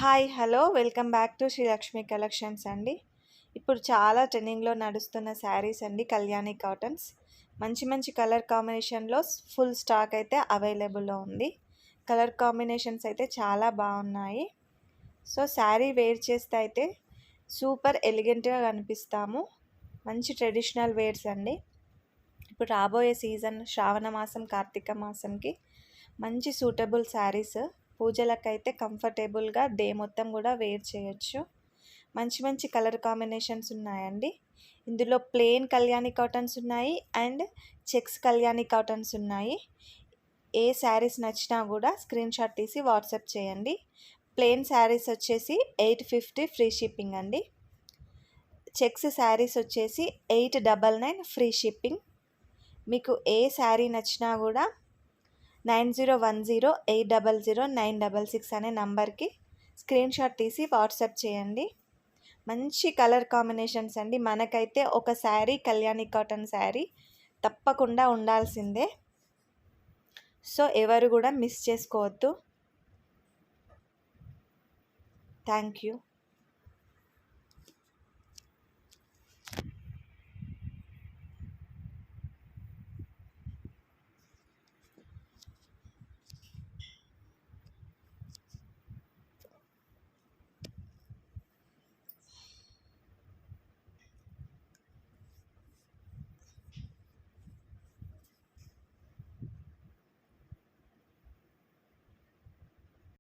Hi hello welcome back to Srilakshmi collections అండి. ఇప్పుడు చాలా ట్రెండింగ్లో నడుస్తున్న శారీస్ అండి కళ్యాణి కాటన్స్. మంచి మంచి కలర్ కాంబినేషన్లో ఫుల్ స్టాక్ అయితే అవైలబుల్లో ఉంది. కలర్ కాంబినేషన్స్ అయితే చాలా బాగున్నాయి. సో శారీ వేర్ చేస్తే అయితే సూపర్ ఎలిగెంట్గా కనిపిస్తాము. మంచి ట్రెడిషనల్ వేర్స్ అండి. ఇప్పుడు రాబోయే సీజన్ శ్రావణ మాసం కార్తీక మాసంకి మంచి సూటబుల్ శారీస్. పూజలకైతే కంఫర్టబుల్గా డే మొత్తం కూడా వేర్ చేయొచ్చు. మంచి మంచి కలర్ కాంబినేషన్స్ ఉన్నాయండి. ఇందులో ప్లెయిన్ కళ్యాణి కాటన్స్ ఉన్నాయి అండ్ చెక్స్ కళ్యాణి కాటన్స్ ఉన్నాయి. ఏ శారీస్ నచ్చినా కూడా స్క్రీన్ షాట్ తీసి వాట్సాప్ చేయండి. ప్లెయిన్ శారీస్ వచ్చేసి 850 ఫ్రీ షిప్పింగ్ అండి. చెక్స్ శారీస్ వచ్చేసి 899 ఫ్రీ షిప్పింగ్. మీకు ఏ శారీ నచ్చినా కూడా 9010800966 అనే నంబర్కి స్క్రీన్ షాట్ తీసి వాట్సాప్ చేయండి. మంచి కలర్ కాంబినేషన్స్ అండి. మనకైతే ఒక శారీ కళ్యాణి కాటన్ శారీ తప్పకుండా ఉండాల్సిందే. సో ఎవరు కూడా మిస్ చేసుకోవద్దు. Thank you.